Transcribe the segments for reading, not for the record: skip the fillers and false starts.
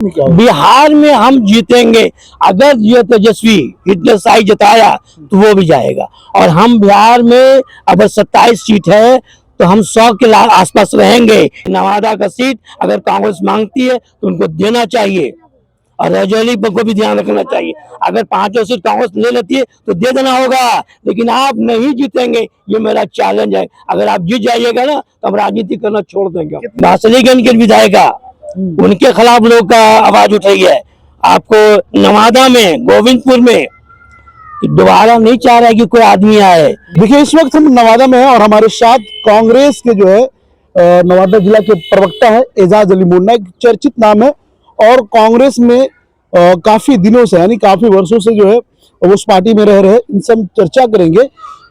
बिहार में हम जीतेंगे। अगर ये तेजस्वी इतने साई जताया तो वो भी जाएगा। और हम बिहार में अगर 27 सीट है तो हम 100 के आसपास रहेंगे। नवादा का सीट अगर कांग्रेस मांगती है तो उनको देना चाहिए और रजौली को भी ध्यान रखना चाहिए। अगर 5 सीट कांग्रेस ले लेती है तो दे देना होगा, लेकिन आप नहीं जीतेंगे, ये मेरा चैलेंज है। अगर आप जीत जाइएगा ना तो हम राजनीति करना छोड़ देंगे। बासलीगंज के विधायिका उनके खिलाफ लोग का आवाज उठ रही है। आपको नवादा में, गोविंदपुर में दोबारा नहीं चाह रहा है कि कोई आदमी आए। देखिए, इस वक्त हम नवादा में हैं और हमारे साथ कांग्रेस के जो है नवादा जिला के प्रवक्ता है एजाज अली मुन्ना। एक चर्चित नाम है और कांग्रेस में काफी दिनों से, यानी काफी वर्षों से जो है वो उस पार्टी में रह रहे हैं। इनसे हम चर्चा करेंगे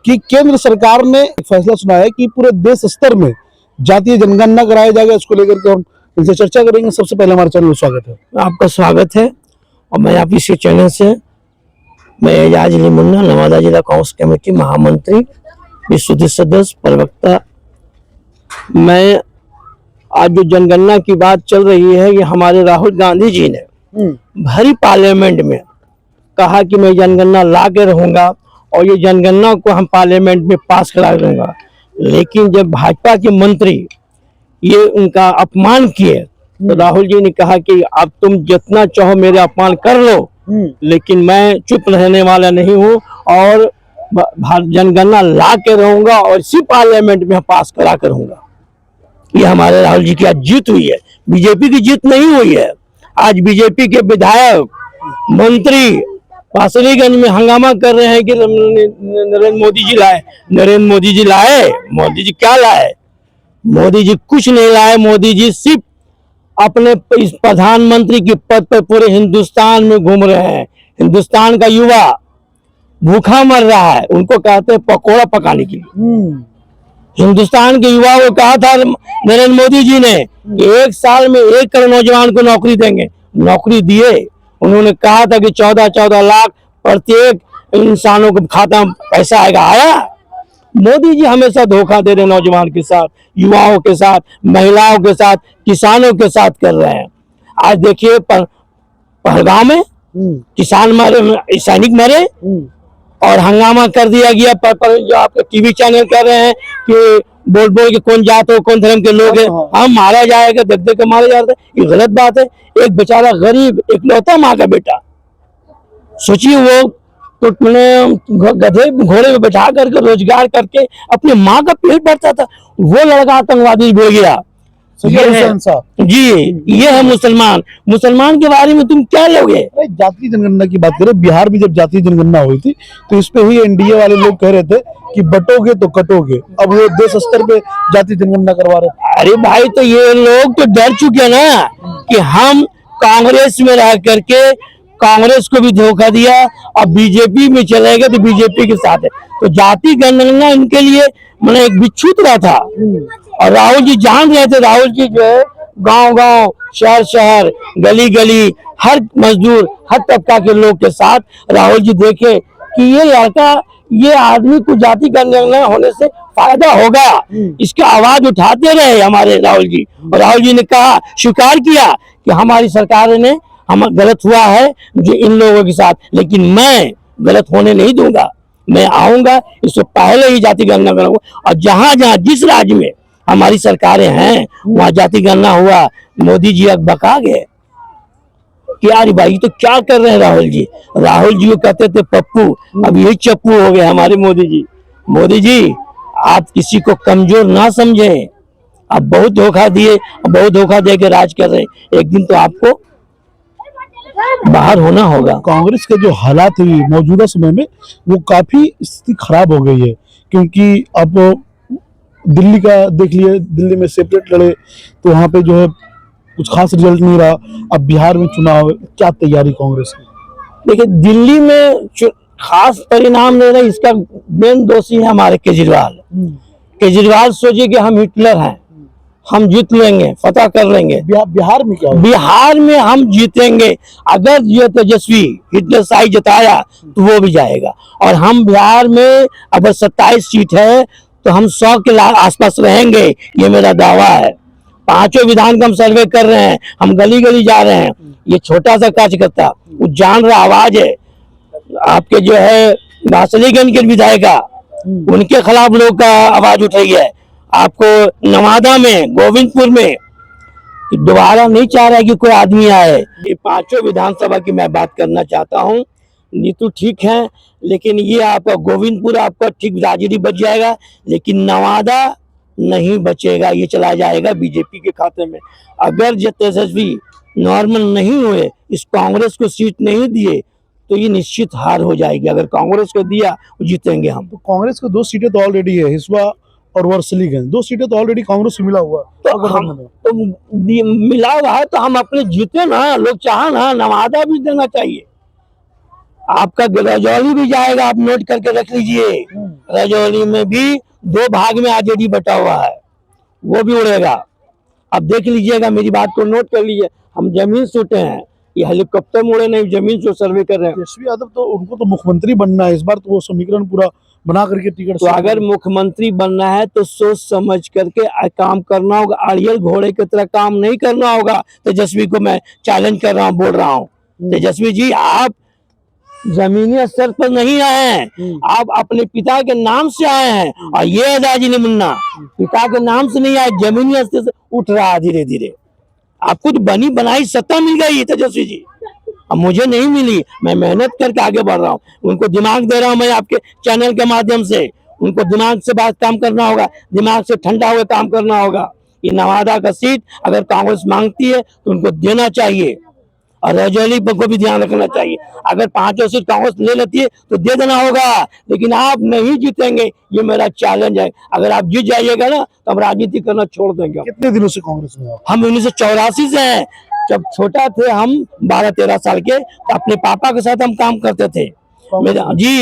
कि केंद्र सरकार ने फैसला सुनाया है कि पूरे देश स्तर में जातीय जनगणना कराया जाएगा। इसको लेकर के हम इनसे चर्चा करेंगे। सबसे पहले हमारे चैनल में स्वागत है। आपका स्वागत है। और मैं आप इसी चैनल से, मैं एजाज अली मुन्ना, नवादा जिला कांग्रेस कमेटी महामंत्री, विशुद्ध सदस्य, प्रवक्ता। मैं आज जो जनगणना की बात चल रही है, ये हमारे राहुल गांधी जी ने भरी पार्लियामेंट में कहा कि मैं जनगणना ला के रहूंगा और ये जनगणना को हम पार्लियामेंट में पास करा दूंगा। लेकिन जब भाजपा के मंत्री ये उनका अपमान किए तो राहुल जी ने कहा कि अब तुम जितना चाहो मेरे अपमान कर लो, लेकिन मैं चुप रहने वाला नहीं हूँ और जनगणना ला के रहूंगा और इसी पार्लियामेंट में पास करा कर रहूंगा। ये हमारे राहुल जी की आज जीत हुई है, बीजेपी की जीत नहीं हुई है। आज बीजेपी के विधायक, मंत्री बासलीगंज में हंगामा कर रहे हैं कि नरेंद्र मोदी जी लाए, नरेंद्र मोदी जी लाए। मोदी जी क्या लाए? मोदी जी कुछ नहीं लाए। मोदी जी सिर्फ अपने इस प्रधानमंत्री के पद पर पूरे हिंदुस्तान में घूम रहे हैं। हिंदुस्तान का युवा भूखा मर रहा है, उनको कहते हैं पकौड़ा पकाने के लिए। हिंदुस्तान के युवा को कहा था नरेंद्र मोदी जी ने कि 1 साल में 1 करोड़ नौजवान को नौकरी देंगे, नौकरी दिए। उन्होंने कहा था कि 14-14 लाख प्रत्येक इंसानों के खाता में पैसा आएगा, आया? मोदी जी हमेशा धोखा दे रहे नौजवान के साथ, युवाओं के साथ, महिलाओं के साथ, किसानों के साथ कर रहे हैं। आज देखिए पहलगाम में किसान मरे, सैनिक मरे और हंगामा कर दिया गया। जो आपके टीवी चैनल कर रहे हैं कि बोल बोल के कौन जात हो, कौन धर्म के लोग हैं, हम मारा जाएगा, देख देख के मारा जाता है। ये गलत बात है। एक बेचारा गरीब इकलौता माँ का बेटा, सोचिए वो तो गधे घोड़े में बैठा करके रोजगार करके अपने माँ का पेट भरता था, वो लड़का आतंकवादी हो गया। जी, ये है मुसलमान। मुसलमान के बारे में तुम क्या लोगे? जातीय जनगणना की बात करें, बिहार में जब जातीय जनगणना हुई थी तो इस पे ही एनडीए वाले लोग कह रहे थे कि बटोगे तो कटोगे। अब वो देश स्तर पे जातीय जनगणना करवा रहे। अरे भाई, तो ये लोग तो डर चुके ना कि हम कांग्रेस में रह करके कांग्रेस को भी धोखा दिया और बीजेपी में चले गए तो बीजेपी के साथ है। तो जाति जनगणना इनके लिए मैंने एक बिच्छूत रहा था। और राहुल जी जान रहे थे, राहुल जी जो है गांव गांव, शहर शहर, गली गली, हर मजदूर, हर तबका के लोग के साथ राहुल जी देखे कि ये लड़का, ये आदमी को जाति जनगणना होने से फायदा होगा। इसका आवाज उठाते रहे हमारे राहुल जी। और राहुल जी ने कहा, स्वीकार किया कि हमारी सरकार ने हम गलत हुआ है जो इन लोगों के साथ, लेकिन मैं गलत होने नहीं दूंगा। मैं आऊंगा, इससे पहले ही जाति गणना करूंगा। और जहां जहां जिस राज्य में हमारी सरकारें हैं वहां जाति गणना हुआ, मोदी जी अब बका गए कि यार भाई तो क्या कर रहे हैं राहुल जी। राहुल जी को कहते थे पप्पू, अब यही चप्पू हो गए हमारे मोदी जी। मोदी जी, आप किसी को कमजोर ना समझें। आप बहुत धोखा दिए, बहुत धोखा दे के राज कर रहे हैं। एक दिन तो आपको बाहर होना होगा। कांग्रेस के जो हालात हुई मौजूदा समय में, वो काफी स्थिति खराब हो गई है। क्योंकि अब दिल्ली का देख लिए, दिल्ली में सेपरेट लड़े तो वहां पे जो है कुछ खास रिजल्ट नहीं रहा। अब बिहार में चुनाव, क्या तैयारी कांग्रेस की? देखिए, दिल्ली में खास परिणाम नहीं रहा। इसका मेन दोषी है हमारे केजरीवाल। केजरीवाल सोचिए कि हम हिटलर हैं, हम जीत लेंगे, फतह कर लेंगे। बिहार में क्या? बिहार में हम जीतेंगे। अगर ये तेजस्वी इतने साई जताया तो वो भी जाएगा। और हम बिहार में अगर 27 सीट है तो हम 100 के आसपास रहेंगे, ये मेरा दावा है। पांचों विधान का हम सर्वे कर रहे हैं, हम गली गली जा रहे हैं। ये छोटा सा कार्यकर्ता वो जान रहा आवाज है आपके जो है बासलीगंज के विधायिका, उनके खिलाफ लोग का आवाज उठ रही है। आपको नवादा में, गोविंदपुर में दोबारा नहीं चाह रहा है कि कोई आदमी आए। ये पांचों विधानसभा की मैं बात करना चाहता हूँ। नीतू ठीक है, लेकिन ये आपका गोविंदपुर आपका ठीक राजनीति बच जाएगा, लेकिन नवादा नहीं बचेगा, ये चला जाएगा बीजेपी के खाते में। अगर जो तेजस्वी नॉर्मल नहीं हुए, इस कांग्रेस को सीट नहीं दिए, तो ये निश्चित हार हो जाएगी। अगर कांग्रेस को दिया तो जीतेंगे हम। तो कांग्रेस को 2 सीटें तो ऑलरेडी है, हिसुआ और वर्सलीगंज, 2 सीटें तो ऑलरेडी कांग्रेस को मिला हुआ है। तो हम तो मिला हुआ है, तो हम अपने जीते ना, लोग चाहे ना, नवादा भी देना चाहिए। आपका रजौली भी जाएगा, आप नोट करके रख लीजिए। रजौली में भी 2 भाग में आरजेडी बटा हुआ है, वो भी उड़ेगा। अब देख लीजिएगा, मेरी बात को नोट कर लीजिए। हम जमीन से उठे हैं, ये हेलीकॉप्टर में उड़े नहीं, जमीन से सर्वे कर रहे हैं। तेजस्वी यादव तो उनको तो मुख्यमंत्री बनना है इस बार, तो वो समीकरण पूरा बना करके टिकट। तो अगर मुख्यमंत्री बनना है तो सोच समझ करके काम करना होगा। अड़ियल घोड़े की तरह काम नहीं करना होगा। तेजस्वी को मैं चैलेंज कर रहा हूँ, बोल रहा हूँ, तेजस्वी जी आप जमीनी स्तर पर नहीं आए हैं, आप अपने पिता के नाम से आए हैं। और ये एजाज अली मुन्ना पिता के नाम से नहीं आए, जमीनी स्तर से उठ रहा है धीरे धीरे। आपको तो बनी बनाई सत्ता मिल गई तेजस्वी जी, अब मुझे नहीं मिली। मैं मेहनत करके आगे बढ़ रहा हूँ, उनको दिमाग दे रहा हूँ मैं आपके चैनल के माध्यम से। उनको दिमाग से बात काम करना होगा, दिमाग से ठंडा हुए काम करना होगा। ये नवादा का सीट अगर कांग्रेस मांगती है तो उनको देना चाहिए, और रजौली को भी ध्यान रखना चाहिए। अगर 5 सीट कांग्रेस ले लेती है तो दे देना होगा, लेकिन आप नहीं जीतेंगे, ये मेरा चैलेंज है। अगर आप जीत जाइएगा ना तो हम राजनीति करना छोड़ देंगे। कितने दिनों से कांग्रेस में आप? हम 1984 से हैं। जब छोटा थे हम 12-13 साल के, तो अपने पापा के साथ हम काम करते थे।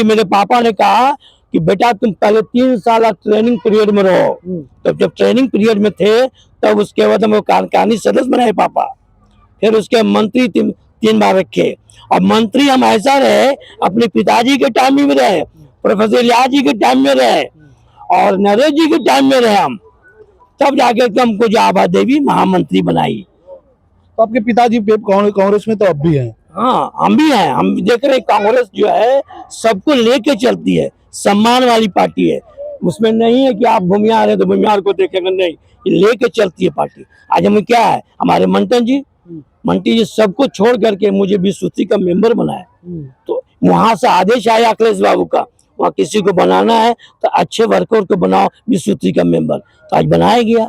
मेरे पापा ने कहा कि बेटा तुम पहले 3 साल ट्रेनिंग पीरियड में रहो। तो जब ट्रेनिंग पीरियड में थे तब उसके बाद हम कार्यकारिणी सदस्य बनाए पापा, फिर उसके मंत्री 3 बार रखे। और मंत्री हम ऐसा रहे, अपने पिताजी के टाइम में रहे, प्रोफेसर रियाज जी के टाइम में रहे, और नरेश जी के टाइम में रहे हम, तब जाके हमको जाबा देवी महामंत्री बनाई। तो आपके पिताजी कांग्रेस में तो अब भी हैं? हाँ, हम भी हैं। हम देख रहे हैं कांग्रेस जो है सबको लेके चलती है, सम्मान वाली पार्टी है। उसमें नहीं है कि आप भूमिहार है तो भूमिहार को देखेंगे, नहीं, ये लेके चलती है पार्टी। आज हमें क्या है, हमारे मंटी जी सबको छोड़ करके मुझे विश्वती का मेंबर बनाया। तो वहां से आदेश आया अखिलेश बाबू का, वहाँ किसी को बनाना है तो अच्छे वर्कर को बनाओ विश्वती का मेंबर, तो आज बनाया गया।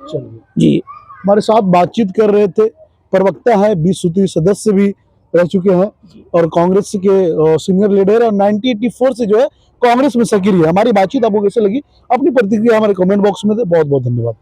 चलिए जी, हमारे साथ बातचीत कर रहे थे, प्रवक्ता है, 20 सूत्री सदस्य भी रह चुके हैं और कांग्रेस के सीनियर लीडर, और 1984 से जो है कांग्रेस में सक्रिय है। हमारी बातचीत आपको कैसे लगी, अपनी प्रतिक्रिया हमारे कमेंट बॉक्स में दे। बहुत बहुत धन्यवाद।